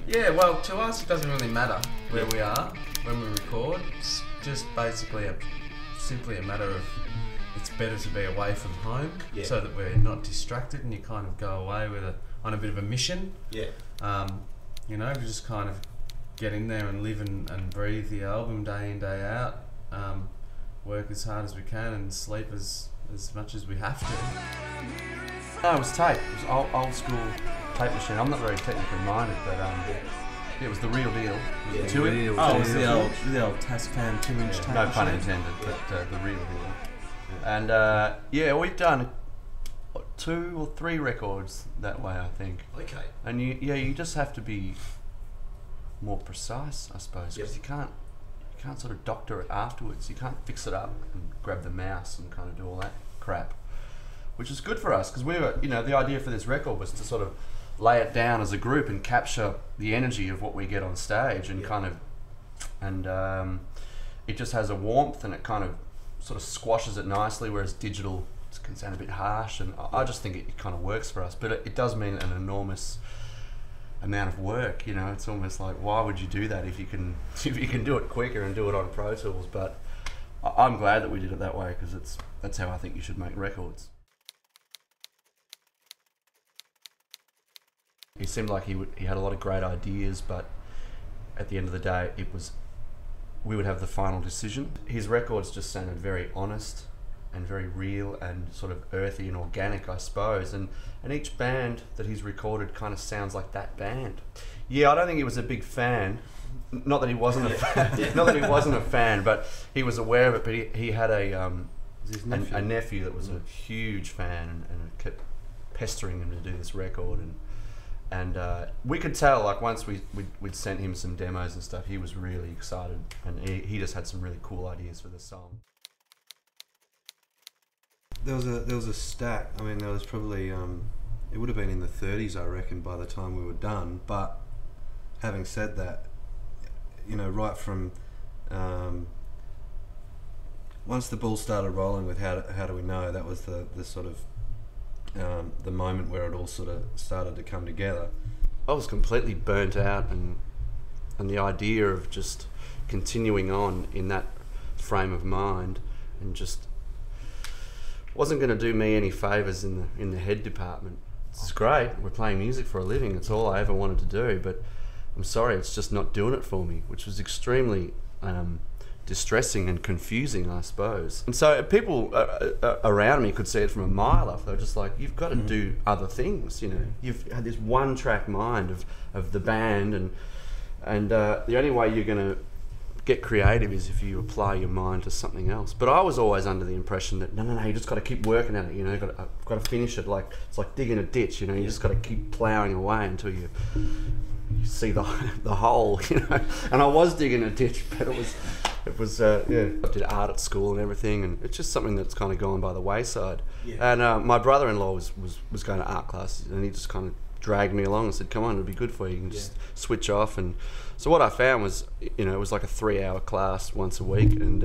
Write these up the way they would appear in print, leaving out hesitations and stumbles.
Yeah, well, to us it doesn't really matter where we are when we record. It's just basically simply a matter of it's better to be away from home so that we're not distracted and you kind of go away on a bit of a mission. Yeah. You know, we just kind of get in there and live and breathe the album day in, day out. Work as hard as we can and sleep as much as we have to. No, it was tape. It was old school tape machine. I'm not very technically minded, but it was the real deal. It was the it was the old Tascam 2-inch tape. No pun intended, but the real deal. And yeah, we've done 2 or 3 records that way, I think. Okay. And you just have to be more precise, I suppose, because you can't sort of doctor it afterwards. You can't fix it up and grab the mouse and kind of do all that crap, which is good for us because we were, you know, the idea for this record was to sort of lay it down as a group and capture the energy of what we get on stage and kind of, and it just has a warmth and it kind of sort of squashes it nicely, whereas digital can sound a bit harsh, and I just think it kind of works for us, but it does mean an enormous amount of work. You know, it's almost like, why would you do that if you can do it quicker and do it on Pro Tools? But I'm glad that we did it that way because that's how I think you should make records. He seemed like he had a lot of great ideas, but at the end of the day, we would have the final decision. His records just sounded very honest and very real and sort of earthy and organic, I suppose. And each band that he's recorded kind of sounds like that band. Yeah, I don't think he was a big fan. Not that he wasn't a fan. Not that he wasn't a fan, but he was aware of it. But he had a nephew that was a huge fan and kept pestering him to do this record. And we could tell, like, once we'd sent him some demos and stuff, he was really excited, and he just had some really cool ideas for the song. There was a stat. I mean, there was probably it would have been in the 30s, I reckon, by the time we were done. But having said that, you know, right from once the ball started rolling with how do we know, that was the sort of the moment where it all sort of started to come together. I was completely burnt out, and the idea of just continuing on in that frame of mind and just wasn't going to do me any favours in the head department. It's great, we're playing music for a living, it's all I ever wanted to do, but I'm sorry, it's just not doing it for me, which was extremely distressing and confusing, I suppose. And so people around me could see it from a mile off. They were just like, you've got to do other things, you know. You've had this one-track mind of the band, and the only way you're going to get creative is if you apply your mind to something else. But I was always under the impression that no, you just got to keep working at it, you know. Got to finish it. Like it's like digging a ditch, you know. You just got to keep ploughing away until you see the hole, you know. And I was digging a ditch, but it was I did art at school and everything, and it's just something that's kind of gone by the wayside. And my brother-in-law was going to art classes, and he just kind of dragged me along and said, come on, it'll be good for you, you can just switch off. And so what I found was, you know, it was like a 3-hour class once a week, and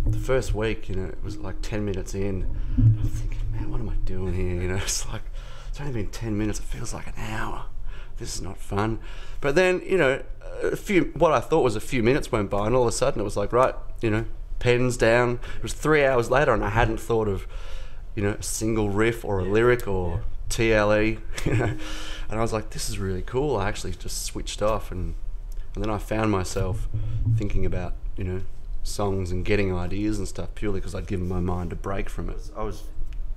the first week, you know, it was like 10 minutes in, I'm thinking, man, what am I doing here, you know? It's like, it's only been 10 minutes, it feels like an hour. This is not fun. But then, you know, what I thought was a few minutes went by, and all of a sudden it was like, right, you know, pens down. It was 3 hours later, and I hadn't thought of, you know, a single riff or a lyric or TLE, you know. And I was like, this is really cool. I actually just switched off, and then I found myself thinking about, you know, songs and getting ideas and stuff purely because I'd given my mind a break from it. I was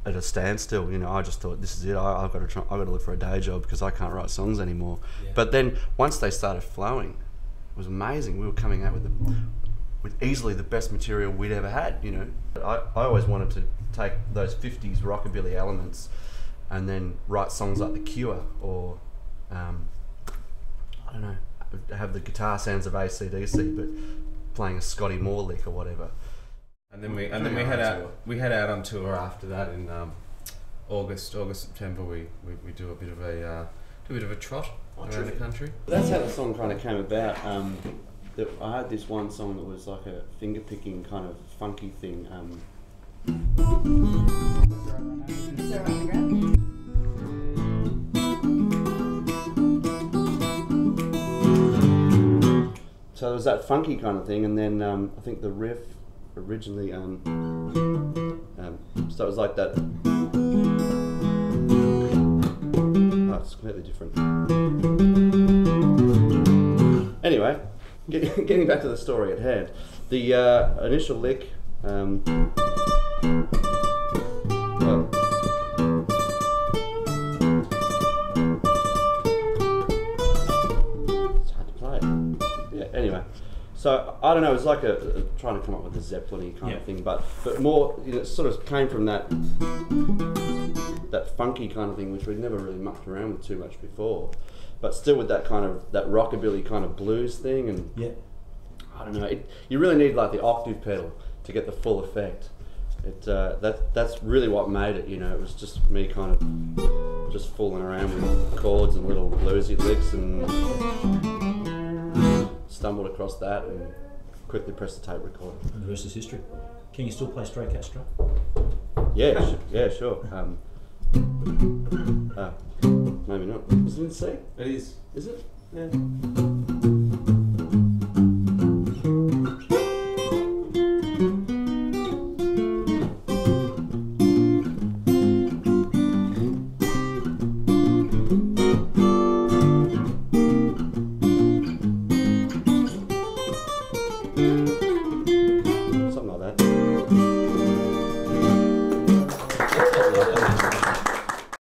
at a standstill, you know. I just thought, this is it. I've got to look for a day job because I can't write songs anymore. But then once they started flowing, it was amazing. We were coming out with easily the best material we'd ever had, you know. I always wanted to take those 50s rockabilly elements and then write songs like The Cure, or I don't know, have the guitar sounds of AC/DC but playing a Scotty Moore lick or whatever. And then we head out on tour after that in August, September. We do a bit of a trot around the country. That's how the song kind of came about. I had this one song that was like a finger picking kind of funky thing. so there was that funky kind of thing, and then I think the riff originally, so it was like that. Oh, it's completely different. Anyway, getting back to the story at hand, the initial lick. Well, it's hard to play. Yeah. Anyway, so I don't know. It was like a trying to come up with a Zeppelin-y kind of thing, but more. It sort of came from that funky kind of thing, which we'd never really mucked around with too much before, but still with that kind of that rockabilly kind of blues thing, and I don't know. You really need like the octave pedal to get the full effect. That's really what made it. It was just me kind of just fooling around with chords and little bluesy licks, and stumbled across that and quickly pressed the tape recorder. And the rest is history. Can you still play Stray Cat Strut? Yeah, sure. Maybe not. Is it in C? It is. Is it? Yeah.